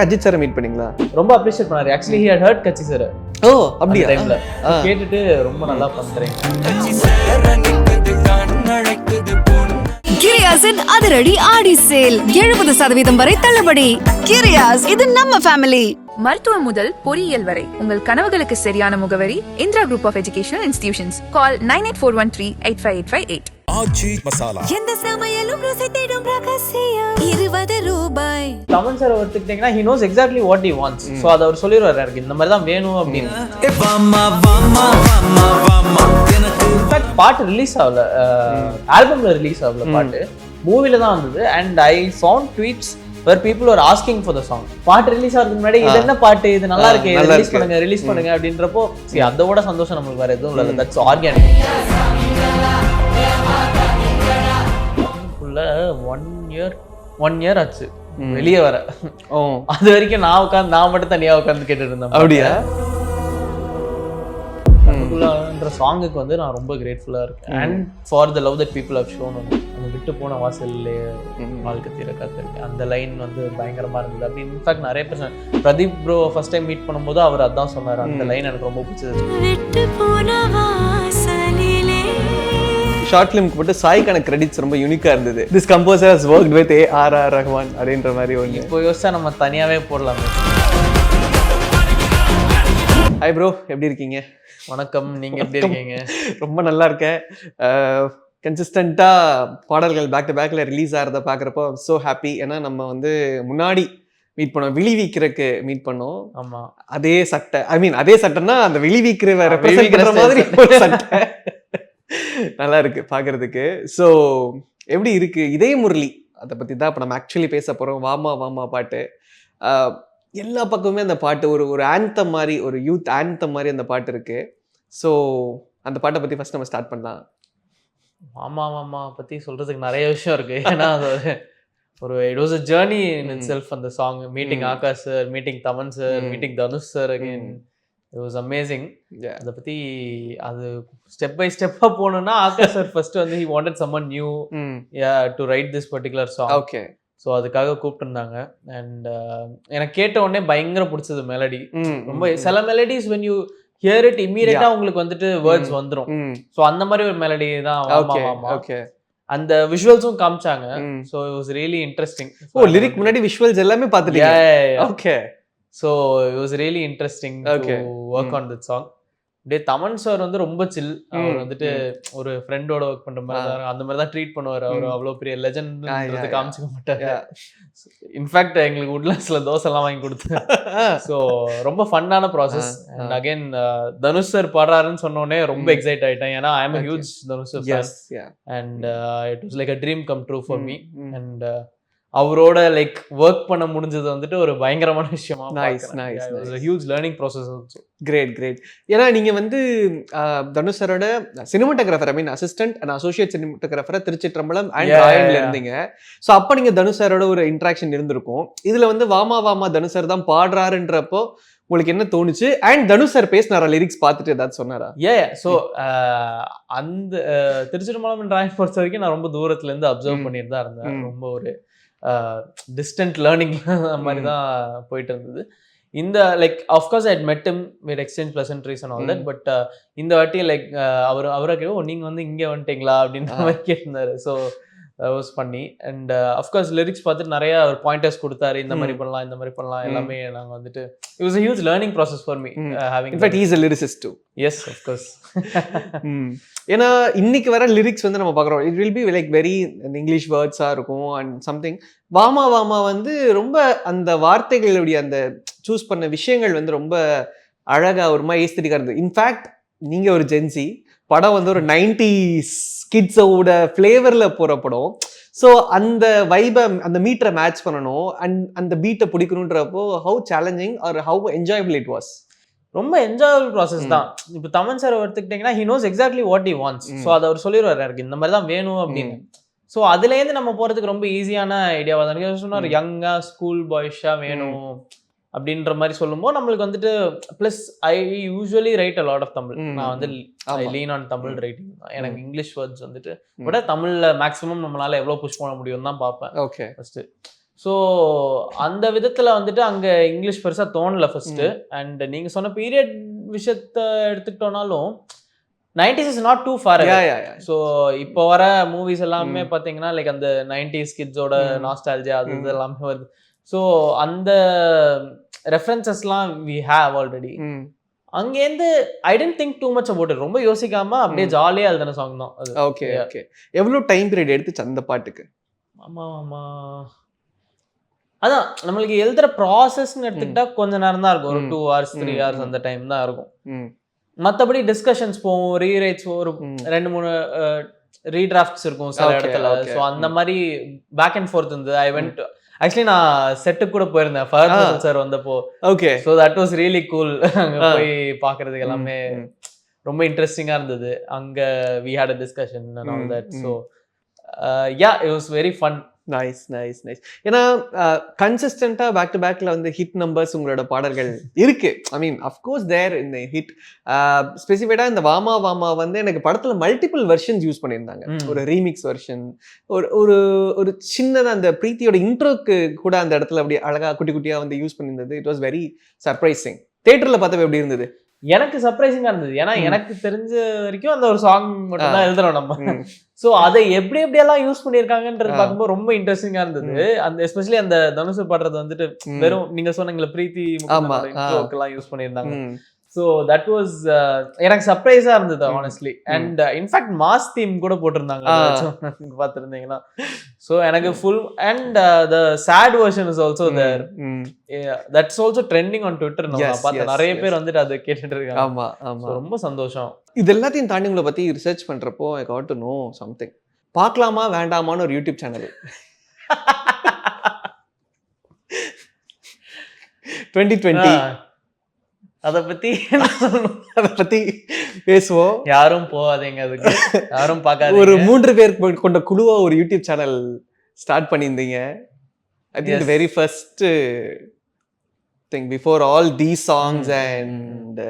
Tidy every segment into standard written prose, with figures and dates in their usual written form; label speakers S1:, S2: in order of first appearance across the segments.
S1: அஜித் சாரை மீட் பண்ணீங்களா?
S2: ரொம்ப அப்ரிஷியேட் பண்ணாரு. ஆக்சுவலி ஹி ஹட் ஹர்ட் கச்சி சார்.
S1: ஓ அப்படியா?
S2: டைம்ல கேட்டுட்டு ரொம்ப நல்லா பண்றீங்க.
S3: கிரியாஸின் அதிரடி ஆடி சேல் 70% வரை தள்ளுபடி. கிரியாஸ், இது நம்ம ஃபேமிலி.
S4: மருத்துவம் முதல் பொறியியல் வரை உங்கள் கனவுகளுக்கு சரியான முகவரி Indira group of educational institutions. Call 9841385858.
S5: Aachi masala.
S3: எந்த சமையலும் ருசி தேடும் ரகசியம் 20 ரூபாய்.
S2: தமன் சார் ஒருத்துக்கிட்டீங்கன்னா he knows exactly what he wants. So அதை அவர் சொல்லிடுவாரு, எனக்கு இந்த மாதிரி தான் வேணும் அப்படின்னு. இன்ஃபேக்ட் பாட்டு ரிலீஸ் ஆகல, ஆல்பம்ல ரிலீஸ் ஆகல, பாட்டு மூவில தான் வந்தது. And I found tweets where people were asking for the song. பாட்டு ரிலீஸ் ஆகிறதுக்கு முன்னாடி இது என்ன பாட்டு, இது நல்லா இருக்கு, ரிலீஸ் பண்ணுங்க அப்படின்றப்போ அதோட சந்தோஷம் நம்மளுக்கு வேற எதுவும் இல்லை. That's organic. ஒன் இயர் ஆச்சு வெளியே வர. அது வரைக்கும் நான் மட்டும் தனியா உட்காந்து கேட்டுட்டு இருந்தேன். அப்படியா? சாங்குக்கு வந்து நான் ரொம்ப கிரேட்ஃபுல்லா இருக்கேன். And for the love that people have shown. அந்த விட்டு போன வாசல்லே வாழ்க்கை தீர காத்திருக்கேன், அந்த லைன் வந்து பயங்கரமா இருந்தது. அப்படி இன்ஃபேக்ட் நிறைய பேர் Pradeep bro first time meet பண்ணும்போது அவர் அதான் சொன்னார், அந்த லைன் எனக்கு ரொம்ப பிடிச்சது.
S1: ஷார்ட் ஃபிலிம்க்கு மட்டும் சாய்க்கான கிரெடிட்ஸ் ரொம்ப யூனிக்கா இருந்தது. This composer has worked with AR Rahman அப்படின்ற மாதிரி ஒன்று.
S2: இப்போ யோசிச்சா நம்ம தனியாவே போடலாம்.
S1: ஹாய் ப்ரோ, எப்படி இருக்கீங்க?
S2: வணக்கம், நீங்க எப்படி இருக்கீங்க?
S1: ரொம்ப நல்லா இருக்கேன். கன்சிஸ்டண்ட்டாக பாடல்கள் பேக் டு பேக்கில் ரிலீஸ் ஆகிறத பார்க்குறப்போ ஸோ ஹாப்பி. ஏன்னா நம்ம வந்து முன்னாடி மீட் பண்ணோம், விழிவிக்கிறக்கு மீட் பண்ணோம். ஆமாம், அதே சட்டை, ஐ மீன் அதே சட்டைன்னா அந்த விழிவிக்கிற மாதிரி ஒரு சட்டை நல்லா இருக்கு பார்க்கறதுக்கு. ஸோ எப்படி இருக்கு இதே முரளி, அதை பற்றி தான் இப்போ நம்ம ஆக்சுவலி பேச போகிறோம். வாமா வாமா பாட்டு எல்லா பக்கமுமே அந்த பாட்டு ஒரு ஆந்தம் மாதிரி, ஒரு யூத் ஆந்தம் மாதிரி அந்த பாட்டு இருக்கு. ஸோ அந்த பாட்டை பற்றி ஃபர்ஸ்ட் நம்ம ஸ்டார்ட் பண்ணலாம்.
S2: மாமா மாமா பற்றி சொல்கிறதுக்கு நிறைய விஷயம் இருக்குது. ஏன்னா அது ஒரு it was a journey in itself. அந்த song meeting Aakash sir, meeting Thaman sir, meeting Dhanush sir again, it was amazing. அதை பற்றி அது ஸ்டெப் பை ஸ்டெப்பாக போகணுன்னா ஆகாஷ் சார் ஃபர்ஸ்ட் வந்து he wanted someone new to write this particular song. Okay, so அதுக்காக கூப்பிட்டுருந்தாங்க. And எனக்கு கேட்ட உடனே பயங்கர பிடிச்சது மெலடி. ரொம்ப சில melodies when you hear it immediately உங்களுக்கு வந்துட்டு வேர்ட்ஸ் வந்துடும். ஸோ அந்த மாதிரி ஒரு மெலடி தான். ஓகே, அந்த விஷுவல்ஸும் காமிச்சாங்க. So it was really interesting.
S1: ஓ, லிரிக் முன்னாடி விஷுவல்ஸ் எல்லாமே பார்த்துட்டீங்க? Okay,
S2: so it was really interesting to work on this song. அப்படியே தமன் சார் வந்து ரொம்ப சில். அவர் வந்துட்டு ஒரு ஃப்ரெண்டோட ஒர்க் பண்ற மாதிரி தான், அந்த மாதிரி தான் ட்ரீட் பண்ணுவார். அவர் அவ்வளோ பெரிய லெஜண்ட் காமிச்சிக்க மாட்டார். இன்ஃபேக்ட் எங்களுக்கு உட்லாஸ்ல தோசை எல்லாம் வாங்கி கொடுத்தாரு. ஸோ ரொம்ப ஃபன்னான process. And again Dhanush sir பாடுறாருன்னு சொன்னோடனே ரொம்ப எக்ஸைட் ஆயிட்டேன். ஏன்னா I am a huge Dhanush fan. And it was like a dream come true for me. And அவரோட லைக் ஒர்க் பண்ண முடிஞ்சது வந்துட்டு ஒரு பயங்கரமான விஷயமா. Huge learning process also.
S1: Great. ஏன்னா நீங்க வந்து தனுஷ் சாரோட cinematographer, I mean assistant and associate சினிமாட்டோகிராஃபரா திருச்சிற்றம்பலம் அண்ட் ராயன்ல இருந்தீங்க. ஸோ அப்போ நீங்க தனுஷ் சாரோட ஒரு இன்ட்ராக்ஷன் இருந்திருக்கும். இதுல வந்து வாமா வாமா தனுஷ் சார் தான் பாடுறாருன்றப்போ உங்களுக்கு என்ன தோணுச்சு? அண்ட் தனுஷ் சார் பேசினாரா, லிரிக்ஸ் பார்த்துட்டு ஏதாவது சொன்னாரா?
S2: ஸோ அந்த திருச்சிற்றம்பலம் அண்ட் ராயன் பொறுத்த வரைக்கும் நான் ரொம்ப தூரத்துல இருந்து அப்சர்வ் பண்ணிட்டு தான் இருந்தேன். ரொம்ப ஒரு டிஸ்டன்ட் லேர்னிங் மாதிரி தான் போயிட்டு இருந்தது. இந்த like of course I had met him, with exchange pleasantries and all that. But இந்த வாட்டி லைக் அவரை நீங்கள் வந்து இங்கே வந்துட்டீங்களா அப்படின்ற மாதிரி கேட்டிருந்தாரு. ஸோ வாஸ் பண்ணி. அண்ட் அஃப்கோர்ஸ் லிரிக்ஸ் பார்த்துட்டு நிறைய ஒரு பாயிண்டர்ஸ் கொடுத்தாரு, இந்த மாதிரி பண்ணலாம், இந்த மாதிரி பண்ணலாம், எல்லாமே நாங்கள் வந்துட்டு it was a huge learning process for me having.
S1: In fact he is a lyricist too.
S2: Yes, of course.
S1: ஏன்னா இன்னைக்கு வர லிரிக்ஸ் வந்து நம்ம பார்க்குறோம், it will be like very English வேர்ட்ஸாக இருக்கும் அண்ட் சம்திங். வாமா வாமா வந்து ரொம்ப அந்த வார்த்தைகளுடைய அந்த சூஸ் பண்ண விஷயங்கள் வந்து ரொம்ப அழகாக ஒரு மாதிரி ஏஸ்தட்டிக்காக இருந்தது. இன்ஃபேக்ட் நீங்கள் ஒரு ஜென்சி, படம் வந்து ஒரு 90s கிட்ஸோட ஃப்ளேவரில் போகிற படம். ஸோ அந்த வைபை, அந்த மீட்டரை மேட்ச் பண்ணணும் அண்ட் அந்த பீட்டை பிடிக்கணுன்றப்போ how challenging or how enjoyable it was?
S2: ரொம்ப என்ஜாயபிள் ப்ராசஸ் தான். இப்போ தமன் சார் எடுத்துக்கிட்டிங்கன்னா he knows exactly what he wants. So அதை அவர் சொல்லிடுவார், எனக்கு இந்த மாதிரி தான் வேணும் அப்படின்னு. ஸோ அதுலேருந்து நம்ம போகிறதுக்கு ரொம்ப ஈஸியான ஐடியாவாக தான் சொன்னார். யங்காக ஸ்கூல் பாய்ஸாக வேணும் அப்படின்ற மாதிரி சொல்லும்போது நம்மளுக்கு வந்துட்டு plus I usually write a lot of Tamil. நான் வந்து I lean on Tamil writing தான். எனக்கு இங்கிலீஷ் வேர்ட்ஸ் வந்துட்டு விட தமிழில் மேக்ஸிமம் நம்மளால எவ்வளோ புஷ் பண்ண முடியும்னு தான் பார்ப்பேன்.
S1: ஓகே,
S2: ஃபர்ஸ்ட் ஸோ அந்த விதத்துல வந்துட்டு அங்க இங்கிலீஷ் பெருசா தோணல ஃபர்ஸ்ட். அண்ட் நீங்க சொன்ன பீரியட் விஷயத்த எடுத்துக்கிட்டோம்னாலும் 90s is not too far. So இப்போ வர மூவிஸ் எல்லாமே பாத்தீங்கன்னா லைக் அந்த 90s கிட்ஸோட நாஸ்டாலஜியா அது இது எல்லாமே வருது. ஸோ அந்த ரெஃபரன்சஸ்லாம் வி ஹேவ் ஆல்ரெடி. அங்கேருந்து I didn't think too much about it. ரொம்ப யோசிக்காம அப்படியே ஜாலியா எழுதின சாங் தான் அது.
S1: Okay okay. எவ்வளவு டைம் பீரியட் எடுத்துச்சு அந்த பாட்டுக்கு?
S2: ஆமா அதான் நம்மளுக்கு எழுதுற ப்ராசஸ்ன்னு எடுத்துக்கிட்டா கொஞ்ச நேரம் தான் இருக்கும். ஒரு 2 hours 3 hours அந்த டைம் தான் இருக்கும். மற்றபடி டிஸ்கஷன்ஸ் போவோம், ரீரைட்ஸ், ஒரு 2-3 ரீடிராஃப்ட்ஸ் இருக்கும் சில இடத்துல. ஸோ அந்த மாதிரி பேக் அண்ட் ஃபோர்த் இருந்தது. ஐ வென்ட் ஆக்சுவலி நான் செட்டுக்கு கூட போயிருந்தேன் ஃபஹத் சார் வந்தப்போ. Okay. So that was really cool. அங்கே போய் பார்க்கறதுக்கு எல்லாமே ரொம்ப இன்ட்ரெஸ்டிங்காக இருந்தது. அங்கே we had a discussion and all that. So yeah it was very fun.
S1: Nice. ஏன்னா கன்சிஸ்டண்டா பேக் டு பேக்ல வந்து ஹிட் நம்பர்ஸ் உங்களோட பாடல்கள் இருக்கு. ஐ மீன் அஃப்கோர்ஸ் தேர் இந்த ஹிட் ஸ்பெசிஃபைடா இந்த வாமா வந்து எனக்கு படத்துல மல்டிபிள் வெர்ஷன்ஸ் யூஸ் பண்ணியிருந்தாங்க. ஒரு ரீமிக்ஸ் வெர்ஷன், ஒரு ஒரு சின்னதா அந்த பிரீத்தியோட இன்ட்ரோக்கு கூட அந்த இடத்துல அப்படி அழகா குட்டியா வந்து யூஸ் பண்ணியிருந்தது. It was very surprising. தியேட்டர்ல பார்த்தப்ப எப்படி இருந்தது?
S2: எனக்கு சர்ப்ரைசிங்கா இருந்தது. ஏன்னா எனக்கு தெரிஞ்ச வரைக்கும் அந்த ஒரு சாங் மட்டும் தான் எழுதுறோம் நம்ம. சோ அதை எப்படியெல்லாம் யூஸ் பண்ணிருக்காங்கன்றது பார்க்கும்போது ரொம்ப இன்ட்ரெஸ்டிங்கா இருந்தது. அந்த எஸ்பெஷலி அந்த தனுஷ் பாடுறது வந்துட்டு வெறும் நீங்க சொன்னீங்களா பிரீத்தி எல்லாம் யூஸ் பண்ணியிருந்தாங்க. ஸோ தட் வாஸ் எனக்கு சர்ப்ரைஸா இருந்தது honestly. And in fact mass theme கூட போட்டிருந்தாங்க பார்த்துருந்தீங்கன்னா. ஸோ எனக்கு full and the sad version is also there. That's also trending on Twitter. நான் பார்த்த நிறைய பேர் வந்துட்டு அதை கேட்டுட்டு இருக்காங்க. ஆமா ரொம்ப சந்தோஷம்.
S1: இது எல்லாத்தையும் தாண்டி உங்களை பத்தி ரிசர்ச் பண்றப்போ I got to know something. பார்க்கலாமா வேண்டாமான்னு ஒரு யூடியூப் சேனல் 2020
S2: அதை
S1: பத்தி பேசுவோம்.
S2: யாரும் போகாதீங்க, அதுக்கு யாரும் பார்க்காதீங்க.
S1: ஒரு 3 பேர் கொண்ட குழுவா ஒரு யூடியூப் சேனல் ஸ்டார்ட் பண்ணியிருந்தீங்க. I think the very first thing before all these songs and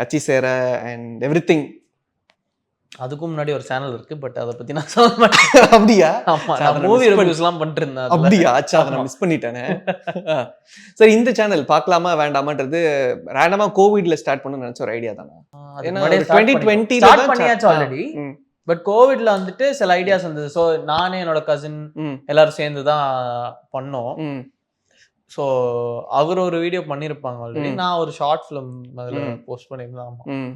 S1: Katchi Sera and everything.
S2: அதுக்கும் முன்னாடி ஒரு சேனல் இருக்கு, பட் அதை பத்தி நான் சொல்ல மாட்டேன்.
S1: அப்படியா?
S2: ஆமா, நான் மூவி ரிவ்யூஸ்லாம் பண்ணிட்டு இருந்தேன்.
S1: அப்படியா? அச்சா, அதை நான் மிஸ் பண்ணிட்டேனே. சரி, இந்த சேனல் பார்க்கலாமா வேண்டாமான்றது ரேண்டமா கோவிட்ல ஸ்டார்ட் பண்ணணும்னு நினைச்ச ஒரு ஐடியா தானே? ஏன்னா 2020
S2: ஸ்டார்ட் பண்ணியாச்சு ஆல்ரெடி. பட் கோவிட்ல வந்துட்டு சில ஐடியாஸ் வந்தது. ஸோ நானே என்னோட கசின் எல்லாரும் சேர்ந்து தான் பண்ணோம். ஸோ அவர் ஒரு வீடியோ பண்ணியிருப்பாங்க ஆல்ரெடி. நான் ஒரு ஷார்ட் ஃபிலிம் அதில் போஸ்ட் பண்ணியிருந்தேன்.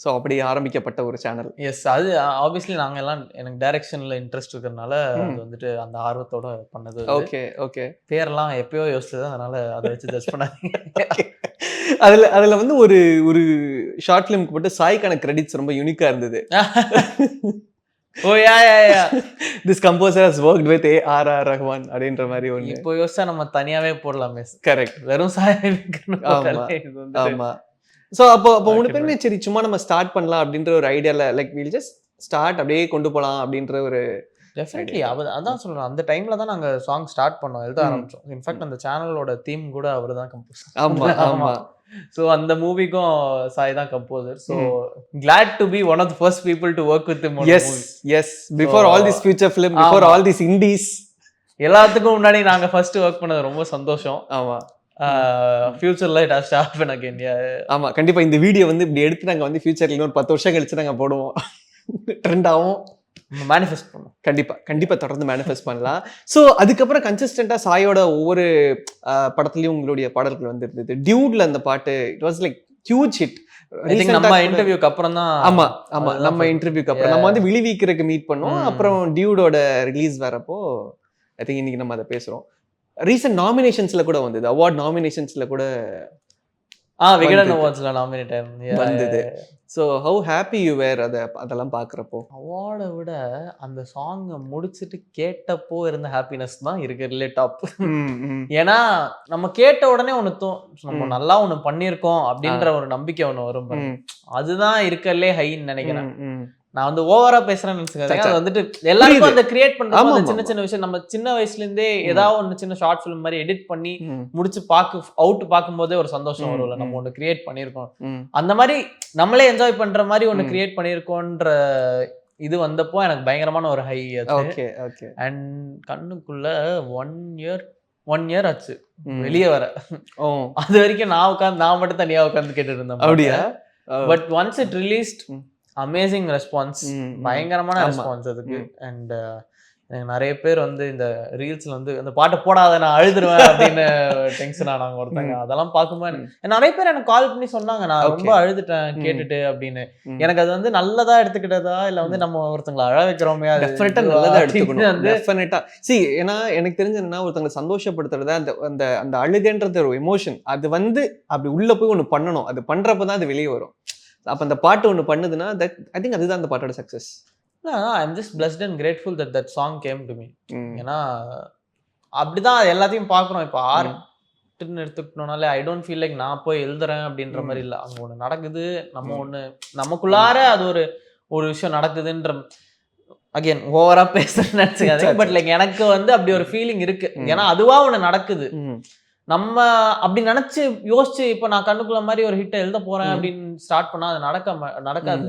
S1: ஸோ அப்படி ஆரம்பிக்கப்பட்ட ஒரு சேனல்.
S2: எஸ், அது ஆப்வியஸ்லி நாங்கள் எல்லாம் எனக்கு டைரக்ஷனில் இன்ட்ரெஸ்ட் இருக்கிறதுனால அது வந்துட்டு அந்த ஆர்வத்தோட பண்ணது.
S1: ஓகே.
S2: பேரெல்லாம் எப்பயோ யோசிச்சது, அதனால அதை வச்சு ஜட்ஜ் பண்ணாதீங்க.
S1: அதில் வந்து ஒரு ஒரு ஷார்ட் ஃபிலிம்க்கு மட்டும் சாய்க்கான கிரெடிட்ஸ் ரொம்ப யூனிக்காக இருந்தது.
S2: Oh yeah
S1: this composer has worked with A.R.R. Rahman அப்படின்ற மாதிரி ஒன்று.
S2: இப்போ யோசிச்சா நம்ம தனியாவே போடலாமே.
S1: கரெக்ட்.
S2: வெறும் சாய்.
S1: ஆமா. ஸோ அப்போ 3 பேருமே சரி சும்மா நம்ம ஸ்டார்ட் பண்ணலாம் அப்படின்ற ஒரு ஐடியால லைக் வில் ஜஸ்ட் ஸ்டார்ட் அப்படியே கொண்டு போகலாம் அப்படின்ற ஒரு.
S2: டெஃபினெட்லி அதான் சொல்றேன். அந்த டைம்ல தான் நாங்க சாங் ஸ்டார்ட் பண்ணோம், எழுத ஆரம்பிச்சோம். இன்ஃபேக்ட் அந்த சேனலோட தீம் கூட அவர் தான் கம்போஸ்.
S1: ஆமா.
S2: ஸோ அந்த மூவிக்கும் சாய் தான் composer. So glad to be one of the first people to work with him on the movie.
S1: Yes. Before all this feature film, before all these indies,
S2: எல்லாத்துக்கும் முன்னாடி நாங்க ஃபர்ஸ்ட் ஒர்க் பண்ணது ரொம்ப சந்தோஷம்.
S1: ஆமா.
S2: ஃபியூச்சர்ல it has to happen again.
S1: ஆமா, கண்டிப்பா இந்த வீடியோ வந்து இப்படி எடுத்து நாங்க வந்து ஃபியூச்சர்ல இன்னொரு 10 வருஷம் கழிச்சு நாங்க போடுவோம், ட்ரெண்ட் ஆகும்,
S2: மேனிஃபெஸ்ட் பண்ணுவோம்.
S1: கண்டிப்பா தொடர்ந்து மேனிஃபெஸ்ட் பண்ணலாம். ஸோ அதுக்கப்புறம் கன்சிஸ்டண்டா சாயோட ஒவ்வொரு படத்துலயும் உங்களுடைய பாடல்கள் வந்து இருந்தது. டியூட்ல அந்த பாட்டு it was like huge hit.
S2: நம்ம இன்டர்வியூக்கு அப்புறம் தான்.
S1: ஆமா நம்ம இன்டர்வியூக்கு அப்புறம் நம்ம வந்து விழிவிக்கிறதுக்கு மீட் பண்ணோம். அப்புறம் டியூடோட ரிலீஸ் வரப்போ ஐ திங்க் இன்னைக்கு நம்ம அதை பேசுறோம். ரீசன்ட் நாமினேஷன்ஸ்ல கூட வந்தது, அவார்ட் நாமினேஷன்ஸ்ல கூட
S2: விகடன் அவார்ட்ஸ்ல நாமினேட்
S1: வந்தது. ஸோ ஹவு ஹாப்பி யூ வேர் அதெல்லாம் பார்க்குறப்போ?
S2: அவார்டை விட அந்த சாங்கை முடிச்சுட்டு கேட்டப்போ இருந்த ஹாப்பினஸ் தான் இருக்கிறதுலே டாப். ஏன்னா நம்ம கேட்ட உடனே ஒன்று நம்ம நல்லா ஒன்று பண்ணியிருக்கோம் அப்படின்ற ஒரு நம்பிக்கை ஒன்று வரும். அதுதான் இருக்கிறதுலே ஹைன்னு நினைக்கிறேன். நான் வந்து ஓவரா பேசுறேன்னு நினைச்சுக்காதீங்க. அது வந்துட்டு எல்லாருக்கும் அந்த கிரியேட் பண்றது சின்ன சின்ன விஷயம். நம்ம சின்ன வயசுல இருந்தே ஏதாவது ஒன்று சின்ன ஷார்ட் ஃபிலிம் மாதிரி எடிட் பண்ணி முடிச்சு பார்க்கும் போதே ஒரு சந்தோஷம் வரும்ல. நம்ம ஒன்று கிரியேட் பண்ணியிருக்கோம், அந்த மாதிரி நம்மளே என்ஜாய் பண்ற மாதிரி ஒன்று கிரியேட் பண்ணியிருக்கோன்ற இது வந்தப்போ எனக்கு பயங்கரமான ஒரு ஹை.
S1: Okay okay.
S2: அண்ட் கண்ணுக்குள்ள 1 இயர் ஆச்சு வெளியே வர. அது வரைக்கும் நான் மட்டும் தனியா உட்காந்து கேட்டுட்டு இருந்தேன்.
S1: அப்படியா?
S2: But once it released amazing response, பயங்கரமான ரெஸ்பான்ஸ் அதுக்கு. அண்ட் எனக்கு நிறைய பேர் வந்து இந்த ரீல்ஸ்ல வந்து அந்த பாட்டை போடாத நான் அழுதுருவேன் அப்படின்னு டென்ஷன் ஆனாங்க ஒருத்தங்க. அதெல்லாம் பார்க்கும்போது நிறைய பேர் எனக்கு கால் பண்ணி சொன்னாங்க நான் ரொம்ப அழுதுட்டேன் கேட்டுட்டு அப்படின்னு. எனக்கு அது வந்து நல்லதா எடுத்துக்கிட்டதா இல்ல வந்து நம்ம ஒருத்தங்களை அழ வைக்கிறோமே,
S1: நல்லதா எடுத்துக்கணும் டெஃபினட்டா. see ஏன்னா எனக்கு தெரிஞ்சதுன்னா ஒருத்தங்களை சந்தோஷப்படுத்துறது அந்த அந்த அந்த அழுகைன்றது ஒரு எமோஷன். அது வந்து அப்படி உள்ள போய் ஒண்ணு பண்ணணும். அது பண்றப்பதான் அது வெளியே வரும். அப்ப அந்த பாட்டு ஒண்ணு பண்ணுதுன்னா ஐ திங்க் அதுதான் அந்த பாட்டோட success.
S2: I'm just blessed and grateful that song came to me. ஏன்னா அப்படிதான் எல்லாத்தையும் பார்க்குறோம். இப்போ ஆர்ட்னு எடுத்துக்கிட்டோம்னாலே ஐ டோன்ட் ஃபீல் லைக் நான் போய் எழுதுறேன் அப்படின்ற மாதிரி இல்லை. அங்கே ஒன்று நடக்குது, நம்ம ஒன்று நமக்குள்ளார அது ஒரு விஷயம் நடக்குதுன்ற. அகைன் ஓவரா பேசுறேன்னு நினைச்சுக்காதீங்க. பட் லைக் எனக்கு வந்து அப்படி ஒரு ஃபீலிங் இருக்கு. ஏன்னா அதுவா ஒன்று நடக்குது. நம்ம அப்படி நினைச்சு யோசிச்சு இப்போ நான் கண்ணுக்குள்ள மாதிரி ஒரு ஹிட்டை எழுத போறேன் அப்படின்னு ஸ்டார்ட் பண்ணா அது நடக்காது.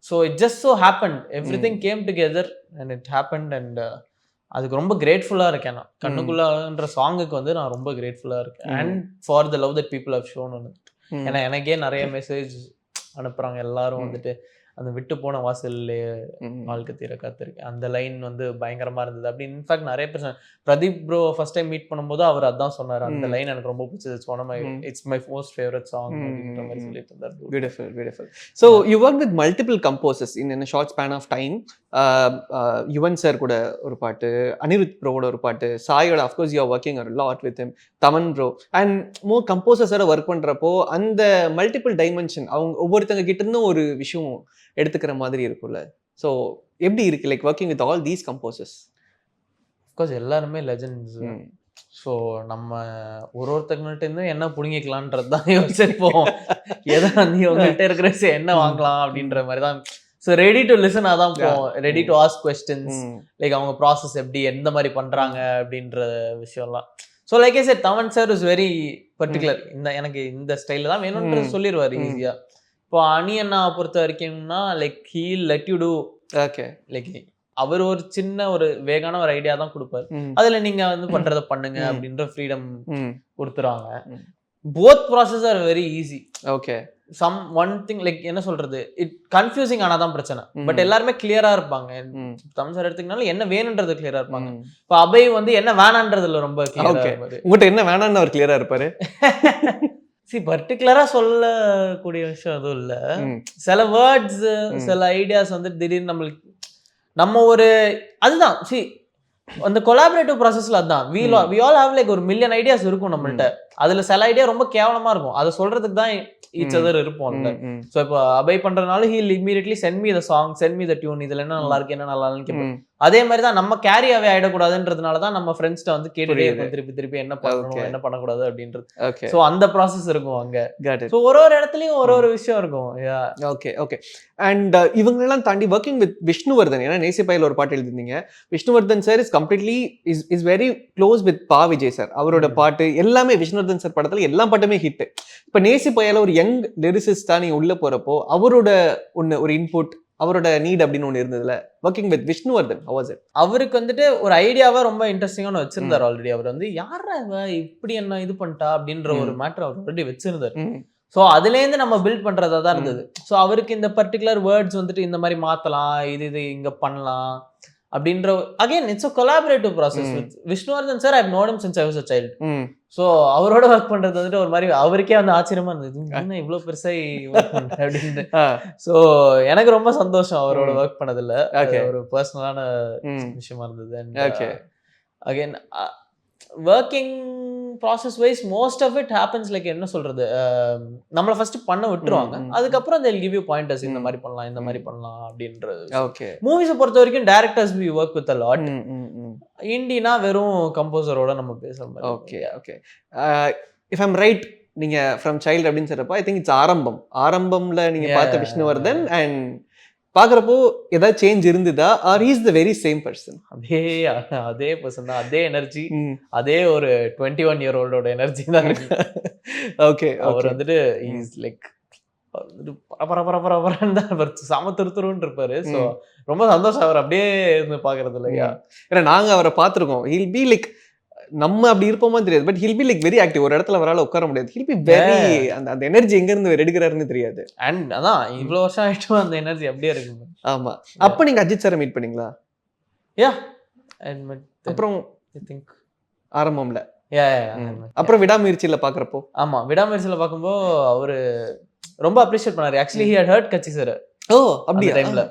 S2: So it just so happened, everything came together and it happened. And அதுக்கு ரொம்ப கிரேட்ஃபுல்லா இருக்கேன் நான். கண்ணுக்குள்ளன்ற சாங்குக்கு வந்து நான் ரொம்ப கிரேட்ஃபுல்லா இருக்கேன். And for the love that people have shown on it. ஏன்னா எனக்கே நிறைய மெசேஜ் அனுப்புறாங்க எல்லாரும் வந்துட்டு அந்த விட்டு போன வாசல்லையே வாழ்க்கை தீர காத்திருக்கேன். அந்த லைன் வந்து பயங்கரமா இருந்தது அப்படின்னு. இன்ஃபேக்ட் நிறைய பேர் Pradeep bro first time meet பண்ணும்போது அவர் அதான் சொன்னார், அந்த லைன் எனக்கு ரொம்ப பிடிச்சது, it's my most favourite song அப்படின்ற மாதிரி சொல்லிட்டு இருந்தார்.
S1: Beautiful beautiful. So you work with multiple composers in short span of time. Yuvan sir கூட ஒரு பாட்டு, அனிருத் ப்ரோவோட ஒரு பாட்டு, சாயோட of course you are working a lot with him, Thaman bro and more கம்போசர்ஸோட ஒர்க் பண்றப்போ அந்த மல்டிபிள் டைமென்ஷன் அவங்க ஒவ்வொருத்தங்க கிட்ட இருந்தும் ஒரு விஷயம் எடுத்துக்கிற மாதிரி இருக்கும்ல. ஸோ எப்படி இருக்கு like working with all these composers?
S2: Of course எல்லாருமே லெஜெண்ட்ஸ். ஸோ நம்ம ஒருத்தங்கள்ட்ட இருந்து என்ன புடுங்கிக்கலான்றது தான் யோசிச்சிருப்போம். எதை வந்து இவங்கள்ட்ட இருக்கிற என்ன வாங்கலாம் அப்படின்ற மாதிரி தான். ஸோ ரெடி டு லிசன் அதான் போவோம், ready to ask questions, like அவங்க ப்ராசஸ் எப்படி எந்த மாதிரி பண்றாங்க அப்படின்ற விஷயம்லாம். So like I said, Thaman sir is very particular. எனக்கு இந்த ஸ்டைல தான் வேணும்ன்றது சொல்லிடுவார் ஈஸியா. இப்போ அணி அண்ணா பொறுத்த வரைக்கும்னா like he let you do. Okay, like அவர் ஒரு சின்ன ஒரு வேகான ஒரு ஐடியா தான் கொடுப்பாரு, அதுல நீங்க வந்து பண்றத பண்ணுங்க அப்படின்ற ஃப்ரீடம் கொடுத்துருவாங்க. Both process are very easy.
S1: Okay,
S2: some one thing like என்ன சொல்றது, இட் கன்ஃபியூசிங் ஆனாதான் பிரச்சனை. பட் எல்லாருமே கிளியரா இருப்பாங்க. தமிழ் சார் எடுத்துக்கினாலும் என்ன வேணுன்றது கிளியரா இருப்பாங்க. இப்போ அபய் வந்து என்ன வேணான்றதுல ரொம்ப கிளியரா இருப்பாரு.
S1: உங்கள்கிட்ட என்ன வேணான்னு அவர் கிளியரா இருப்பாரு.
S2: பர்டிகுலரா சொல்லக்கூடிய விஷயம் அதுவும் இல்ல. சில வேர்ட்ஸ் சில ஐடியாஸ் வந்து திடீர்னு நம்மளுக்கு நம்ம ஒரு அதுதான் அந்த கொலாபரேட்டிவ் ப்ராசஸ்ல அதான் we all have like ஒரு மில்லியன் ஐடியாஸ் இருக்கும் நம்மள்ட்ட. அதுல சில ஐடியா ரொம்ப கேவலமா இருக்கும், அதை சொல்றதுக்கு தான் each other இருப்போம். ஸோ இப்போ அபய் பண்றதுனால he'll immediately send me the song, send me the tune, இதுல என்ன நல்லா இருக்கு என்ன நல்லா இல்லைன்னு. அதே மாதிரி தான் நம்ம கேரி அவே ஆயிடக்கூடாதுன்றதுனால தான் நம்ம ஃப்ரெண்ட்ஸ்ட வந்து கேட்டுட்டே இருக்கோம் திருப்பி திருப்பி என்ன பண்ணணும் என்ன பண்ணக்கூடாது அப்படின்றது. ஸோ அந்த ப்ராசஸ் இருக்கும் அங்க. ஸோ ஒரு இடத்துலயும் ஒரு விஷயம் இருக்கும்.
S1: Okay okay. அண்ட் இவங்களெல்லாம் தாண்டி ஒர்க்கிங் வித் விஷ்ணுவர்தன், ஏன்னா நேசிப்பையில் ஒரு பாட்டு எழுதிருந்தீங்க. Vishnuvardhan sir is completely is very close with Pa Vijay sir. அவரோட பாட்டு எல்லாமே விஷ்ணுவர்தன் சார் படத்துல எல்லா பாட்டுமே ஹிட். இப்ப நேசிப்பையில ஒரு யங் லிரிசிஸ்டா நீங்க உள்ள போறப்போ அவரோட ஒரு இன்புட், அவரோட நீட் அப்படின்னு ஒண்ணு இருந்ததுல working with Vishnuvardhan, how was it?
S2: அவருக்கு வந்துட்டு ஒரு ஐடியாவா ரொம்ப இன்ட்ரெஸ்டிங்கான வச்சிருந்தார் ஆல்ரெடி. அவர் வந்து யாரா இப்படி என்ன இது பண்ணிட்டா அப்படின்ற ஒரு மேட்டர் அவர் ஆல்ரெடி வச்சிருந்தார். ஸோ அதுலேருந்து நம்ம பில்ட் பண்றதா தான் இருந்தது. ஸோ அவருக்கு இந்த பர்டிகுலர் வேர்ட்ஸ் வந்துட்டு இந்த மாதிரி மாத்தலாம், இது இங்க பண்ணலாம் அப்படின்ற again it's a collaborative process with Vishnuvardhan sir. I known him since I was a child. So அவரோட ஒர்க் பண்றது வந்துட்டு ஒரு மாதிரி அவருக்கே வந்து ஆச்சரியமா இருந்தது, என்ன இவ்வளவு பெருசா ஒர்க் பண்ற அப்படின்னு. ஸோ எனக்கு ரொம்ப சந்தோஷம் அவரோட ஒர்க் பண்ணதுல, ஒரு பர்சனலான விஷயமா இருந்தது. Again working process wise most of it happens like என்ன சொல்றது, நம்மளை ஃபர்ஸ்ட் பண்ண விட்டுருவாங்க, அதுக்கப்புறம் they'll give you pointers, இந்த மாதிரி பண்ணலாம் இந்த மாதிரி பண்ணலாம் அப்படின்றது.
S1: ஓகே,
S2: மூவிஸை பொறுத்த வரைக்கும் directors we work with a lot. இண்டினா வெறும் கம்போசரோட நம்ம பேசுற மாதிரி.
S1: Okay okay. If I'm right, நீங்க ஃப்ரம் சைல்டு அப்படின்னு சொல்றப்ப ஐ திங்க் இட்ஸ் ஆரம்பம்ல நீங்க பார்த்த விஷ்ணுவர்தன் அண்ட் பாக்குறப்போ ஏதாவது சேஞ்ச் இருந்ததா, or is the very same person?
S2: அதே பர்சன் தான், அதே எனர்ஜி, அதே ஒரு 21 year old எனர்ஜி தான் இருக்கு.
S1: ஓகே,
S2: அவர் வந்துட்டு இஸ் லைக் பரபரன்னு தான் இருப்பாரு, செம திருத்துருன்னு இருப்பாரு. ஸோ ரொம்ப சந்தோஷம் அவர் அப்படியே இருந்து பாக்குறது இல்லையா.
S1: ஏன்னா நாங்க அவரை பார்த்திருக்கோம். ஹில் பி லைக் நம்ம அப்படி இருப்போமா தெரியாது, but he'll be like very active. ஒரு இடத்துல அவரால் உட்கார முடியாது. ஹில் பி வெரி அந்த எனர்ஜி எங்க இருந்து எடுக்கிறாருன்னு தெரியாது.
S2: அண்ட் அதான் இவ்வளவு வருஷம் ஆயிட்டும் அந்த எனர்ஜி அப்படியே இருக்கு.
S1: ஆமா. அப்ப நீங்க அஜித் சாரை மீட் பண்ணீங்களா?
S2: யா.
S1: அப்புறம்
S2: ஐ திங்க்
S1: ஆரம்பம்ல.
S2: யா.
S1: அப்புறம் விடாமுயற்சியில பாக்குறப்போ.
S2: ஆமா, விடாமுயற்சியில பாக்கும்போது அவரு ரொம்ப அப்ரிஷியேட் பண்ணாரு. ஆக்சுவலி ஹி ஹட் ஹர்ட் கட்சி சார்.
S1: ஓ அப்படியா?
S2: டைம்ல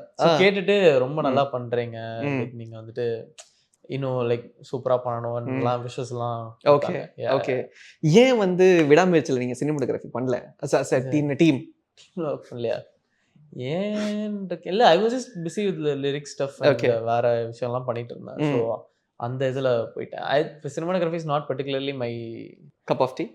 S2: கேட்டுட்டு ரொம்ப நல்லா பண்றீங்க, நீங்க வந்துட்டு இன்னும் லைக் சூப்பரா பண்ணணும் எல்லாம் விஷஸ் எல்லாம்.
S1: Okay okay. ஏன் வந்து விடாமுயற்சியில நீங்க சினிமாட்டோகிராஃபி பண்ணல as a டீம்?
S2: இல்லையா ஏன் இல்ல, I was just busy with lyrics stuff, வேற விஷயம்லாம் பண்ணிட்டு இருந்தேன். ஸோ அந்த இதுல போயிட்டேன். Cinematography is not particularly my
S1: cup of tea.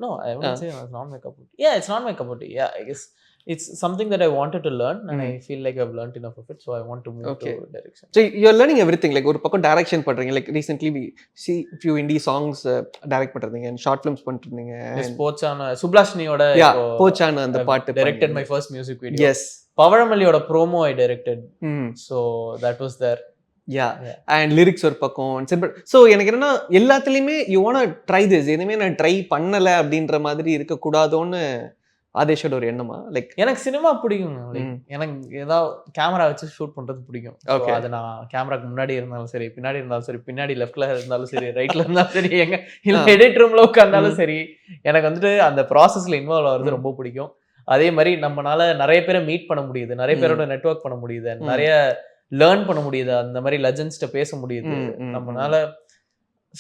S2: No, I won't say it's not my cup of tea. Yeah, it's not my cup of tea. Yeah, I guess it's something that I wanted to learn, and I feel like I've learned enough of it, so I want to move to direction.
S1: So you're learning everything. Like ஒரு பக்கம் direction பண்றீங்க. Like recently we see few indie songs direct பண்றீங்க, and short films பண்றீங்க.
S2: Yes, போச்சான சுப்லாஷ்னியோட
S1: போச்சான அந்த பாட்டு
S2: directed my first music video.
S1: Yes.
S2: பவழமல்லியோட promo I directed. So that was there.
S1: And lyrics ஒரு பக்கம். So எனக்கு என்னன்னா எல்லாத்துலேயுமே யூ வாண்ட் ட்ரை திஸ், எதுவுமே நான் ட்ரை பண்ணலை அப்படின்ற மாதிரி இருக்கக்கூடாதோன்னு ஆதேஷோட ஒரு எண்ணமா? லைக்
S2: எனக்கு சினிமா பிடிக்கும். எனக்கு ஏதாவது கேமரா வச்சு ஷூட் பண்றது பிடிக்கும். அது நான் கேமராக்கு முன்னாடி இருந்தாலும் சரி, பின்னாடி இருந்தாலும் சரி, பின்னாடி லெஃப்ட்ல இருந்தாலும் சரி, ரைட்ல இருந்தாலும் சரி, எங்க இல்லை எடிட் ரூம்ல உட்காந்தாலும் சரி, எனக்கு வந்துட்டு அந்த ப்ராசஸ்ல இன்வால்வ் ஆகிறது ரொம்ப பிடிக்கும். அதே மாதிரி நம்மளால நிறைய பேரை மீட் பண்ண முடியுது, நிறைய பேரோட நெட்வொர்க் பண்ண முடியுது, நிறைய லேர்ன் பண்ண முடியுது, அந்த மாதிரி லெஜண்ட்ஸ்ட்ட பேச முடியுது நம்மளால.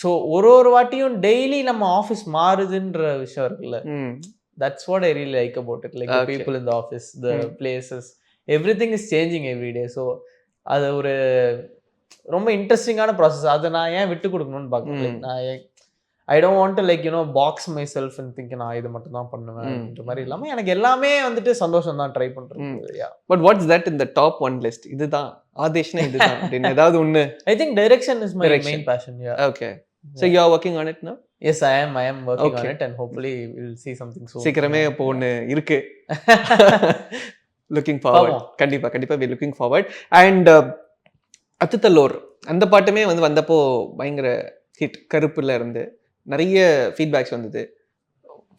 S2: ஸோ ஒரு வாட்டியும் டெய்லி நம்ம ஆஃபீஸ் மாறுதுன்ற விஷயம் இருக்குல்ல, that's what I really like about it. Like the people in the office, the places, everything is changing every day. So அது ஒரு ரொம்ப இன்ட்ரெஸ்டிங்கான ப்ராசஸ். அதை நான் ஏன் விட்டு கொடுக்கணும்னு பார்க்கணும். நான் I don't want to like box myself and think நான் இது மட்டும் தான் பண்ணுவேன்ற மாதிரி இல்லாம எனக்கு எல்லாமே வந்துட்டு சந்தோஷம் தான் ட்ரை பண்றது.
S1: But what's that in the top 1 list? இதுதான் ஆதேஷ்னா இதுதான் அப்படின்னு ஏதாவது ஒண்ணு?
S2: I think direction is my main passion. Yeah.
S1: Okay. So you are working on it now?
S2: Yes, I am working on it, and hopefully we'll see something soon.
S1: சீக்கிரமே போன்னு இருக்கு. Looking forward. கண்டிப்பா we looking forward. And அத்துத்தலோர் அந்த பாட்டுமே வந்தப்போ பயங்கர hit. கருப்புல இருந்து நிறைய ஃபீட்பேக்ஸ் வந்தது.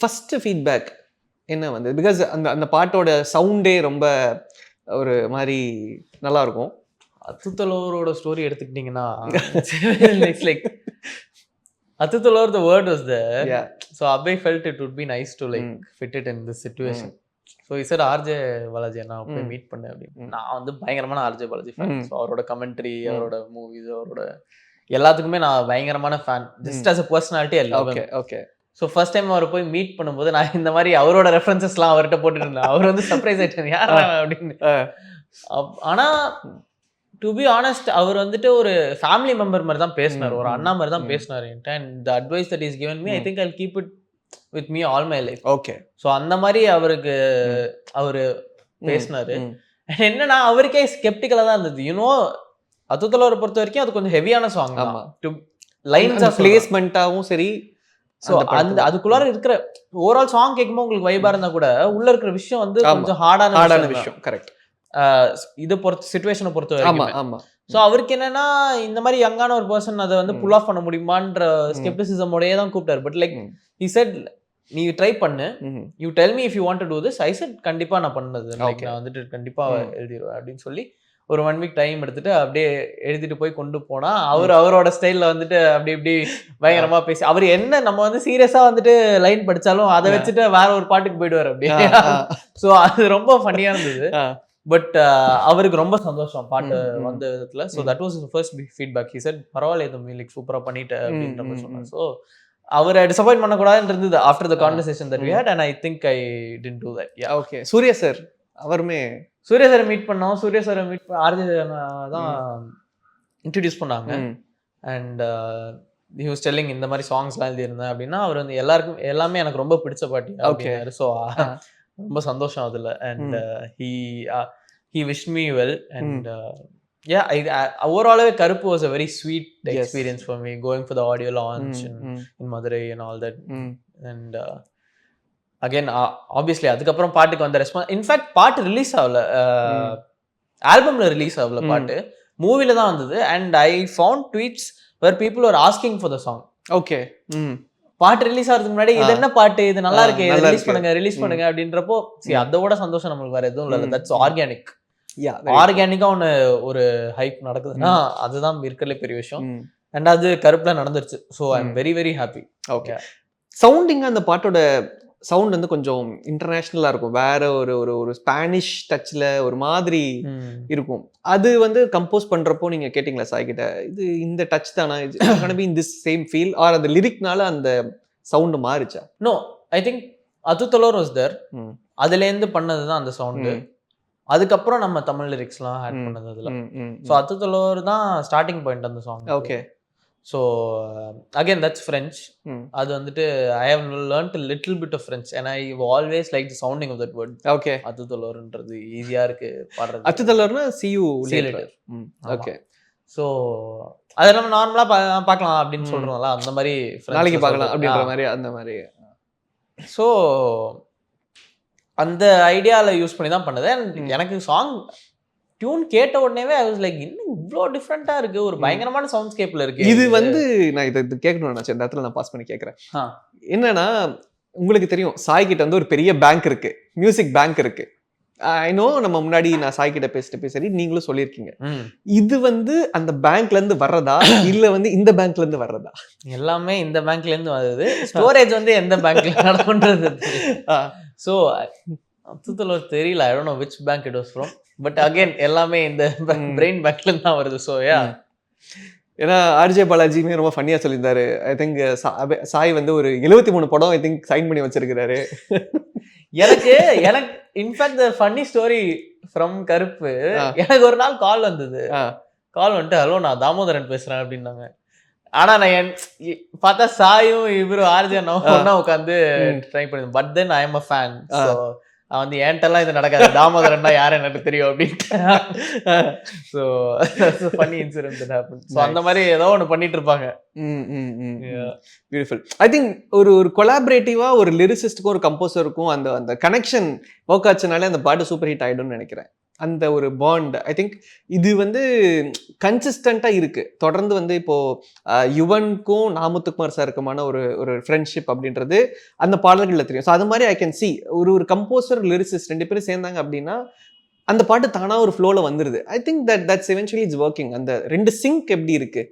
S1: ஃபர்ஸ்ட் ஃபீட்பேக் என்ன வந்தது? பிகாஸ் அந்த பாட்டோட சவுண்டே ரொம்ப ஒரு மாதிரி நல்லா இருக்கும்.
S2: அத்துத்தலோரோட ஸ்டோரி எடுத்துக்கிட்டீங்கன்னா இட்ஸ் லைக் அத்துத்தலோர் the word was there.
S1: Yeah.
S2: So Abhay felt it would be nice to like fit it in this situation. So he said RJ Balaji நான் போய் மீட் பண்ணேன் அப்படின்னு. நான் பயங்கரமான RJ Balaji ஃபேன். ஸோ அவரோட commentary, அவரோட movies, அவரோட எல்லாத்துக்குமே நான் பயங்கரமான fan. Just as a personality I love him. Okay. So first time அவரை போய் மீட் பண்ணும்போது நான் இந்த மாதிரி அவரோட ரெஃபரன்சஸ்லாம் அவர்கிட்ட போட்டுட்டு இருந்தேன். அவர் சர்ப்ரைஸ் ஆயிட்டார், யார் அப்படின்னு. ஆனா டு பி ஆனஸ்ட் அவர் ஒரு ஃபேமிலி மெம்பர் மாதிரி தான் பேசினார், ஒரு அண்ணா மாதிரி தான் பேசினார் என்கிட்ட. And the advice that is given me, I think I'll keep it with me all my life.
S1: Okay.
S2: So அந்த மாதிரி அவரு பேசினாரு. என்னன்னா அவருக்கே ஸ்கெப்டிக்கலா தான் இருந்தது. அத்துத்தலோரை பொறுத்த வரைக்கும் அது கொஞ்சம் ஹெவியான சாங் தான். லைன்ஸ் ஆஃப் பிளேஸ்மெண்டாவும் சரி. ஸோ அதுக்குள்ளார இருக்கிற ஓவரால் சாங் கேட்கும்போது உங்களுக்கு வைபா இருந்தா கூட உள்ள இருக்கிற விஷயம் கொஞ்சம் ஹார்டான விஷயம். கரெக்ட். இதை பொறுத்த சிச்சுவேஷனை பொறுத்த வரைக்கும். ஸோ அவருக்கு என்னன்னா இந்த மாதிரி யங்கான ஒரு பர்சன் அதை புல் ஆஃப் பண்ண முடியுமான்ற ஸ்கெப்டிசிசமோடயே தான் கூப்பிட்டாரு. பட் லைக் he said நீ ட்ரை பண்ணு, you tell me if you want to do this. I set கண்டிப்பா நான் பண்ணது, லைக் நான் கண்டிப்பா எழுதிடுவேன் அப்படின்னு சொல்லி ஒரு 1 வீக் டைம் எடுத்துட்டு அப்படியே எழுதிட்டு போய் கொண்டு போனா அவரோட ஸ்டைல்ல அப்படி இப்படி பயங்கரமா பேசி அவர் என்ன நம்ம சீரியஸா லைன் படிச்சாலும் அதை வச்சுட்டு வேற ஒரு பாட்டுக்கு போயிடுவார் அப்படியே. ஸோ அது ரொம்ப ஃபன்னியா இருந்தது. பட் அவருக்கு ரொம்ப சந்தோஷம் பாட்டு வந்த விதத்துல. So that was first feedback. He said பரவாயில்ல, இது லைக் சூப்பரா பண்ணிட்ட அப்படின்ற மாதிரி சொன்னார். ஸோ அவரை டிசப்பாயிண்ட் பண்ணக்கூடாதுன்னு இருந்தது after the conversation that we had, and I think I didn't do that.
S1: Okay. Suriya sir அவருமே
S2: சூர்யா சாரை மீட் பண்ணோம். சூர்யா சாரை மீட் ஆர்ஜே தான் இன்ட்ரடியூஸ் பண்ணாங்க. அண்ட் ஹி வாஸ் டெல்லிங் இந்த மாதிரி சாங்ஸ்லாம் எழுதியிருந்தேன் அப்படின்னா அவர் எல்லாருக்கும் எல்லாமே எனக்கு ரொம்ப பிடிச்ச பாட்டி அப்படின்னாரு. ஸோ ரொம்ப சந்தோஷம் அதில். And he wished me well. And yeah, overall Karuppu was a very sweet experience for me, going for the audio launch in Madurai and all that. And again obviously அதுக்கப்புறம் பாட்டுக்கு வந்த ரெஸ்பான்ஸ். இன்ஃபேக்ட் பாட்டு release ஆகல, ஆல்பம்ல release ஆகல பாட்டு, மூவில தான் வந்தது. And I found tweets where people are asking for the song.
S1: Okay.
S2: பாட்டு ரிலீஸ் ஆகிறதுக்கு முன்னாடி இது என்ன பாட்டு, இது நல்லா இருக்கு, ரிலீஸ் பண்ணுங்க அப்படின்றப்போ அதோட சந்தோஷம் நம்மளுக்கு வேற எதுவும் இல்லை. That's organic. ஆர்கானிக்கா ஒரு ஹைப் நடக்குதுன்னா அதுதான் இருக்கிறதுல பெரிய விஷயம். அண்ட் அது கருப்புல நடந்துருச்சு. So I am very very happy.
S1: Okay. Sounding அந்த பாட்டோட சவுண்ட் வந்து கொஞ்சம் இன்டர்நேஷ்னலா இருக்கும், வேற ஒரு ஒரு ஒரு ஸ்பானிஷ் டச்ல ஒரு மாதிரி இருக்கும். அது வந்து கம்போஸ் பண்றப்போ நீங்க கேட்டீங்களா சாய் கிட்ட, இது இந்த டச் தானா, in this same feel, or அந்த லிரிக்னால அந்த சவுண்ட் மாறிச்சா?
S2: நோ, ஐ திங்க் அதுதலோர் வாஸ் தேர். அதுல இருந்து பண்ணதுதான் அந்த சவுண்டு. அதுக்கப்புறம் நம்ம தமிழ் லிரிக்ஸ்லாம் ஆட் பண்ணது அதுல. ஸோ அதுதலோர் தான் ஸ்டார்டிங் பாயிண்ட் அந்த song.
S1: Okay.
S2: So again that's French. அது வந்துட்டு I have learnt a little bit of French and I always like the sounding of that word.
S1: Okay.
S2: அதுதலோர்ன்றது ஈஸியா இருக்கு பாடுறது.
S1: அதுதலோர்னா see you later. Okay.
S2: So அதை நம்ம நார்மலா பார்க்கலாம் அப்படின்னு சொல்றோம்ல, அந்த மாதிரி
S1: நாளைக்கு பார்க்கலாம் அப்படின்ற மாதிரி அந்த மாதிரி.
S2: ஸோ அந்த ஐடியாவில் யூஸ் பண்ணி தான் பண்ணது. அண்ட் எனக்கு சாங் டியூன் கேட்ட உடனேவே ஐ வாஸ் லைக், இன்னும் இவ்வளோ டிஃப்ரெண்டா இருக்கு, ஒரு பயங்கரமான சவுண்ட் ஸ்கேப்ல இருக்கு.
S1: இது வந்து நான் இதை கேட்கணும் நினைச்சேன், இந்த இடத்துல நான் பாஸ் பண்ணி கேட்கறேன். என்னன்னா, உங்களுக்கு தெரியும் சாய் கிட்ட வந்து ஒரு பெரிய பேங்க் இருக்கு, மியூசிக் பேங்க் இருக்கு. ஐ நோ, நம்ம முன்னாடி நான் சாய் கிட்ட பேசிட்டு சரி நீங்களும் சொல்லியிருக்கீங்க. இது வந்து அந்த பேங்க்ல இருந்து வர்றதா இல்ல வந்து இந்த பேங்க்ல இருந்து வர்றதா?
S2: எல்லாமே இந்த பேங்க்ல இருந்து வருது. ஸ்டோரேஜ் வந்து எந்த பேங்க்ல நடக்கும்ன்றது. ஸோ அதுதலோர் தெரியல, ஐ don't no which bank it was from, but again எல்லாமே இந்த பிரெயின் பேங்க்ல இருந்து தான் வருது. ஸோ
S1: ஏன்னா ஆர்ஜே பாலாஜியுமே ரொம்ப ஃபன்னியா சொல்லியிருந்தாரு. ஐ திங்க் சாய் வந்து ஒரு 73 படம் ஐ திங்க் சைன் பண்ணி வச்சிருக்கிறாரு.
S2: எனக்கு in fact the funny story from கருப்பு, எனக்கு ஒரு நாள் கால் வந்தது. கால் வந்துட்டு, ஹலோ நான் தாமோதரன் பேசுறேன் அப்படின்னாங்க. ஆனா நான் பார்த்தா சாயும் இவரும் ஆர்ஜே ஒன்னா உட்காந்து ட்ரை பண்ணி, but then I am a fan. So அவன் வந்து ஏன்ட்டெல்லாம் இது நடக்காது, தாமோதரன்னா யாரும் எனக்கு தெரியும் அப்படின்ட்டு. So funny incident that happen. So அந்த மாதிரி ஏதோ ஒன்று பண்ணிட்டு இருப்பாங்க.
S1: பியூட்டிஃபுல். ஐ திங்க் ஒரு கொலாபரேட்டிவா ஒரு லிரிசிஸ்டுக்கும் ஒரு கம்போசருக்கும் அந்த அந்த கனெக்ஷன் ஒர்க் ஆச்சுனாலே அந்த பாட்டு சூப்பர் ஹிட் ஆயிடும்னு நினைக்கிறேன். அந்த ஒரு பாண்ட் ஐ திங்க் இது வந்து கன்சிஸ்டண்டா இருக்கு தொடர்ந்து. வந்து இப்போ யுவனுக்கும் நாமுத்துக்குமார் சாருக்குமான ஒரு ஒரு ஃப்ரெண்ட்ஷிப் அப்படின்றது அந்த பாடல்கள்ல தெரியும். ஸோ அது மாதிரி ஐ கேன் சி ஒரு கம்போசர் லிரிசிஸ்ட் 2 பேரும் சேர்ந்தாங்க அப்படின்னா அந்த பாட்டு தானா ஒரு ஃப்ளோல வந்துருது. ஐ think that's eventually it's working. அந்த 2 சிங்க் எப்படி இருக்கு,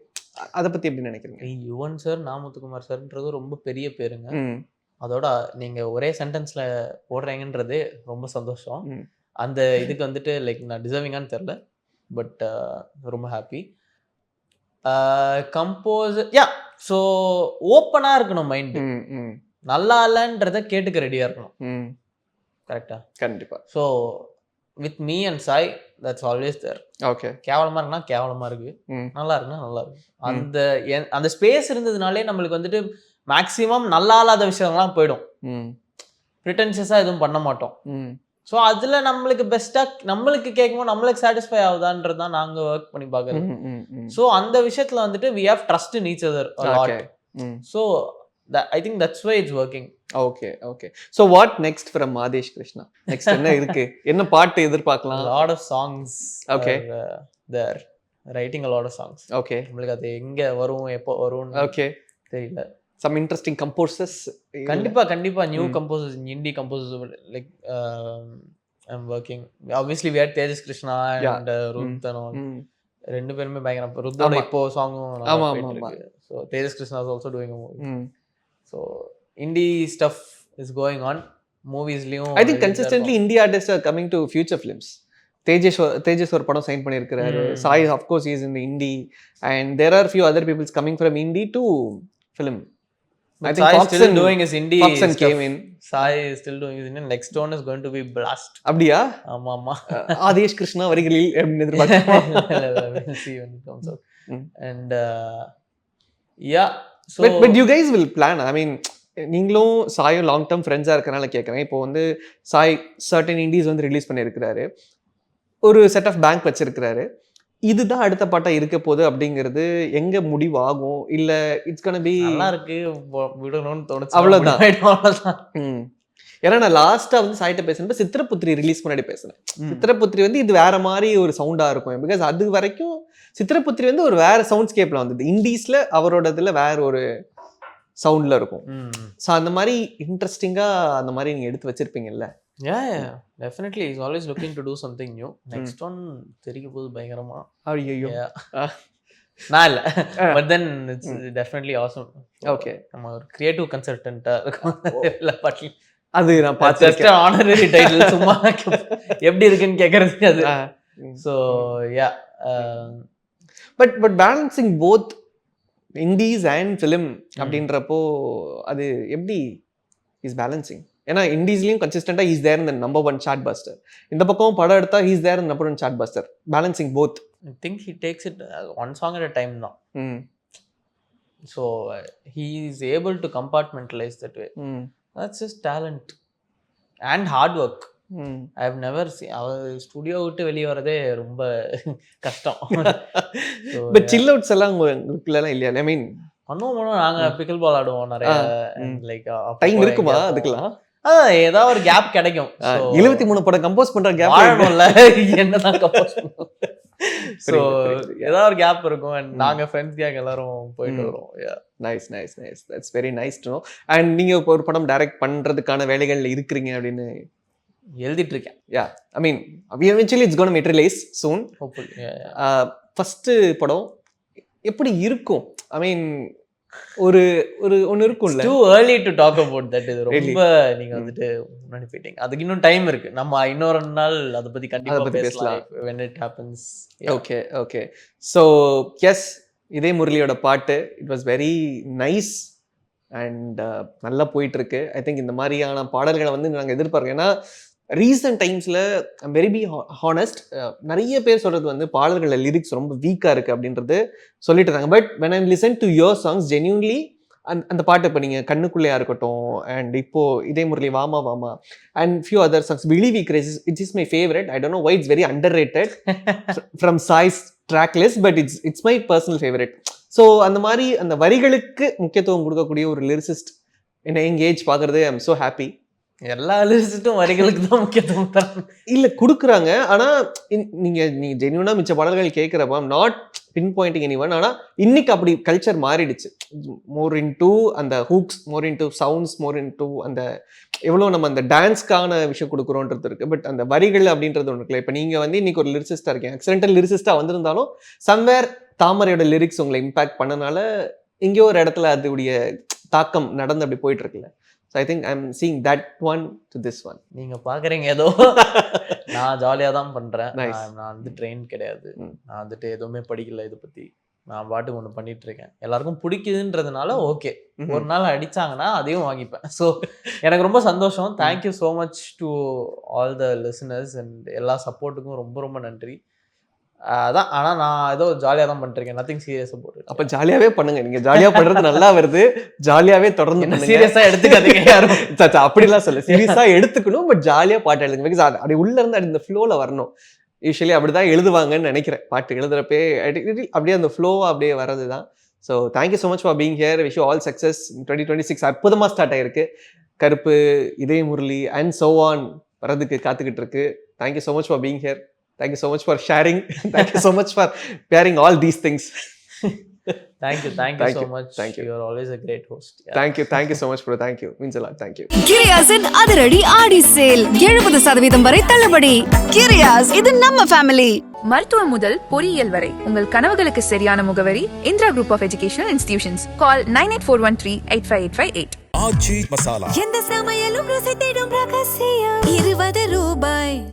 S1: அதை பத்தி எப்படி நினைக்கிறீங்க?
S2: யுவன் சார் நாமுத்துக்குமார் சார்ன்றது ரொம்ப பெரிய பேருங்க. அதோட நீங்க ஒரே சென்டென்ஸ்ல போடுறீங்கன்றது ரொம்ப சந்தோஷம். அந்த இதுக்கு வந்துட்டு லைக் நான் டிசர்விங்கான்னு தெரில, பட் ரொம்ப ஹாப்பி. கம்போசர் ஸோ ஓப்பனாக இருக்கணும் மைண்டு, நல்லா இல்லைன்றத கேட்டுக்க ரெடியாக இருக்கணும். கரெக்டா?
S1: கண்டிப்பாக.
S2: So with me and Sai that's always there.
S1: Okay.
S2: கேவலமாக இருக்குன்னா கேவலமாக இருக்கு, நல்லா இருக்குன்னா நல்லா இருக்கு. அந்த ஸ்பேஸ் இருந்ததுனாலே நம்மளுக்கு வந்துட்டு மேக்ஸிமம் நல்லா இல்லாத விஷயம்லாம் போயிடும். ப்ரிட்டன்ஷியஸாக எதுவும் பண்ண மாட்டோம். ஸோ அதில் நம்மளுக்கு பெஸ்ட்டாக நம்மளுக்கு கேட்கும்போது நம்மளுக்கு சாட்டிஸ்ஃபை ஆகுதான்றது தான் நாங்கள் ஒர்க் பண்ணி பார்க்குறது. ஸோ அந்த விஷயத்தில் வந்துட்டு we have trust in each other a lot. So I think that's why it's working.
S1: Okay okay. So what next from Madhesh Krishna? Next என்ன இருக்கு, என்ன பாட்டு எதிர்பார்க்கலாம்?
S2: Lot of songs.
S1: Okay.
S2: They're writing a lot of songs.
S1: Okay.
S2: நம்மளுக்கு அது எங்கே வரும் எப்போ வரும்
S1: ஓகே
S2: தெரியல.
S1: some interesting composers.
S2: கண்டிப்பா new composers, indie composers like I'm working. Obviously we had Tejas Krishna and Ruddhanon. 2 பேருமே பயங்கரம். ருத்தோட இப்போ சாங்கும் நல்லா போயிட்டு இருக்கு. So Tejas Krishna is also doing a movie. So indie stuff is going on. Movies லயும்
S1: I think consistently indie artists are coming to future films. தேஜஸ் ஒரு படம் sign பண்ணியிருக்கிறாரு. Sai of course he is in the indie and there are few other people coming from indie to film.
S2: I think Sai is still doing his indie
S1: stuff. Came in.
S2: Sai is still doing his indie. Next one is going to be Blast.
S1: அப்படியா?
S2: ஆமா.
S1: ஆதேஷ் கிருஷ்ணா வரிகளில் அப்படின்னு எதிர்பார்க்கிறோம்.
S2: We'll see when it comes out. And yeah, so
S1: but you guys will plan. I mean நீங்களும் சாயும் long term ஃப்ரெண்ட்ஸா இருக்கனால கேட்குறேன். இப்போ வந்து சாய் சர்டன் இண்டிஸ் வந்து ரிலீஸ் பண்ணியிருக்கிறாரு, ஒரு செட் ஆஃப் பேங்க் வச்சிருக்கிறாரு. இதுதான் அடுத்த பாட்டா இருக்க போகுது அப்படிங்கிறது எங்க முடிவாகும்? இல்ல இட்ஸ் கோனா பீ
S2: நல்லா இருக்கு விடணும்னு தோணுச்சு,
S1: அவ்வளவுதான். ஏன்னா நான் லாஸ்ட்டாக வந்து சாய்ட்ட பேசுனப்ப சித்திரபுத்திரி ரிலீஸ் முன்னாடி பேசினேன். சித்திரபுத்திரி வந்து இது வேற மாதிரி ஒரு சவுண்டாக இருக்கும். பிகாஸ் அது வரைக்கும் சித்திரபுத்திரி வந்து ஒரு வேற சவுண்ட் ஸ்கேப்பில் வந்தது. இண்டீஸில் அவரோட இதில் வேற ஒரு சவுண்டில் இருக்கும். ஸோ அந்த மாதிரி இன்ட்ரெஸ்டிங்காக அந்த மாதிரி நீங்கள் எடுத்து வச்சிருப்பீங்கல்ல?
S2: Yeah, definitely. He's always looking to do something new. Next one தெரிய போது பயங்கரமா.
S1: ஐயோ.
S2: நான் இல்ல. But then it's definitely awesome.
S1: Okay.
S2: நம்ம ஒரு கிரியேட்டிவ் கன்சல்டன்ட்டா இருக்கோம். எல்லா பாட்லயும்.
S1: அது நான் பார்த்துருக்கேன்.
S2: ஜஸ்ட் ஆனரரி டைட்டில் சும்மா எப்படி இருக்குன்னு கேக்குறதுக்கு அது. So yeah.
S1: But balancing both indies and film அப்படின்றப்போ அது எப்படி is balancing? ஏன்னா இண்டீஸ்லயும் கன்சிஸ்டண்டா இஸ் தேர் இந்த நம்பர் 1 சார்ட் பஸ்டர், இந்த பக்கம் படம் எடுத்தா is there number 1 chart buster. Balancing both.
S2: I think he takes it one song at a time now. So he is able to compartmentalize that way. That's just talent and hard work. I have never seen அவர் studio விட்டு வெளியே வரதே ரொம்ப கஷ்டம்.
S1: But chill outs எல்லாம் உங்களுக்குலாம் இல்லையா? ஐ மீன்
S2: பண்ணுவோம், நாங்க பிக்கல் பால் ஆடுவோம் நிறைய. லைக்
S1: டைம் இருக்குமா அதுக்கெல்லாம்?
S2: ஏதாவது ஒரு கேப் கிடைக்கும்.
S1: 73 படம் கம்போஸ் பண்ற கேப்
S2: ஆடணும்ல, என்னதான் கம்போஸ் பண்ணுவோம். ஸோ ஏதாவது ஒரு கேப் இருக்கும். அண்ட் நாங்க ஃப்ரெண்ட்ஸ் கேங் எல்லாரும் போயிட்டு வரோம்.
S1: Nice nice nice, that's very nice to know. And நீங்க இப்போ ஒரு படம் டைரக்ட் பண்றதுக்கான வேலைகள்ல இருக்கிறீங்க அப்படின்னு
S2: எழுதிட்டு இருக்கேன்.
S1: I mean eventually it's going to materialize soon,
S2: hopefully.
S1: First படம் எப்படி இருக்கும்? I mean ஒரு ஒன்னு இருக்கும்ல.
S2: Too early to talk about that. இது ரொம்ப நீங்க வந்துட்டு முன்னாடி போயிட்டீங்க. அதுக்கு இன்னும் டைம் இருக்கு. நம்ம இன்னொரு நாள் அத பத்தி கண்டிப்பா பேசலாம் when it happens. Okay. So yes, இதே முரளியோட பாட்டு it was very nice and நல்லா போயிட்டு இருக்கு. ஐ திங்க் இந்த மாதிரியான பாடல்களை வந்து நாங்கள் எதிர்பார்க்கோம். ஏன்னா ரீசன்ட் டைம்ஸில் வெரி பி ஹானஸ்ட், நிறைய பேர் சொல்கிறது வந்து பாடல்களில் லிரிக்ஸ் ரொம்ப வீக்காக இருக்குது அப்படின்றது சொல்லிட்டு இருந்தாங்க. But when I listen to your songs genuinely, அந்த பாட்டு இப்போ நீங்கள் கண்ணுக்குள்ளேயா இருக்கட்டும், அண்ட் இப்போது இதே முரளி வாமா வாமா and few other songs, believe we grace, it is my favourite. I don't know why it's very underrated from Sai's track list, but it's my personal favourite. So அந்த மாதிரி அந்த வரிகளுக்கு முக்கியத்துவம் கொடுக்கக்கூடிய ஒரு லிரிசிஸ்ட் என்ன எங்கேஜ் பார்க்குறது ஐ எம் ஸோ ஹாப்பி. எல்லா லிரிசிஸ்டும் வரிகளுக்கு தான் முக்கியத்துவம் தராங்க.
S1: இல்லை கொடுக்குறாங்க, ஆனால் நீங்கள் ஜென்யூனாக மிச்ச பாடல்கள் கேட்குறப்ப not pinpointing any one. ஆனால் இன்னைக்கு அப்படி கல்ச்சர் மாறிடுச்சு. மோர் இன்டூ அந்த hooks, more into sounds, more into அந்த எவ்வளோ நம்ம அந்த டான்ஸ்க்கான விஷயம் கொடுக்குறோன்றது இருக்குது. பட் அந்த வரிகள் அப்படின்றது ஒன்று இருக்குல்ல. இப்போ நீங்கள் வந்து இன்னைக்கு ஒரு லிரிசிஸ்டாக இருக்கீங்க, ஆக்சிடென்டல் லிரிசிஸ்டாக வந்திருந்தாலும் சம்வேர் தாமரையோட லிரிக்ஸ் உங்களை இம்பாக்ட் பண்ணனால எங்கேயோ ஒரு இடத்துல அதோடைய தாக்கம் நடந்து அப்படி போயிட்டு இருக்குல்ல. So I think I'm seeing that one to this one.
S2: நீங்க பாக்குறீங்க ஏதோ நான் ஜாலியா தான் பண்றேன். நான் வந்து ட்ரெயின் கிடையாது. நான் வந்துட்டு எதுவுமே படிக்கல இதை பத்தி. நான் பாட்டுக்கு ஒன்று பண்ணிட்டு இருக்கேன். எல்லாருக்கும் பிடிக்குதுன்றதுனால ஓகே, ஒரு நாள் அடிச்சாங்கன்னா அதையும் வாங்கிப்பேன். ஸோ எனக்கு ரொம்ப சந்தோஷம். Thank you so much to all the listeners and எல்லா சப்போர்ட்டுக்கும் ரொம்ப ரொம்ப நன்றி. அதான், ஆனால் நான் ஏதோ ஜாலியாக தான் பண்ணிருக்கேன். Nothing serious about it.
S1: அப்போ ஜாலியாகவே பண்ணுங்க. நீங்கள் ஜாலியாக பண்ணுறது நல்லா வருது, ஜாலியாகவே தொடர்ந்து
S2: சீரியஸாக எடுத்துக்காதீங்க யாரும்.
S1: அப்படிலாம் சொல்ல, சீரியஸாக எடுத்துக்கணும், பட் ஜாலியாக பாட்டு எழுதுங்க. பிகாஸ் அப்படி உள்ள இருந்து அந்த ஃப்ளோவில் வரணும். யூஸ்வலி அப்படிதான் எழுதுவாங்கன்னு நினைக்கிறேன். பாட்டு எழுதுறப்பே அப்படியே அந்த ஃப்ளோவாக அப்படியே வர்றது தான். So thank you so much for being here. Wish you all success. 2026 அற்புதமாக ஸ்டார்ட் ஆயிருக்கு. கருப்பு, இதே முரளி அண்ட் சோ ஆன் வரதுக்கு காத்துக்கிட்டு இருக்கு. Thank you so much for being here. Thank you so much for sharing. Thank you so much for pairing all these things.
S2: Thank you so much. Thank you. You are always a great host.
S1: Yeah. Thank you so much bro. Thank you. Means a lot. Thank you.
S3: கிரியாஸின் அதிரடி ஆடி sale 70% வரை தள்ளுபடி. கிரியாஸ், இது நம்ம family.
S4: மருத்துவம் முதல் பொறியியல் வரை உங்கள் கனவுகளுக்கு சரியான முகவரி Indira group of educational institutions. Call 9841385858.
S5: Aachi masala.
S3: எந்த சமையலும் ருசி தேடும் ரகசியம்.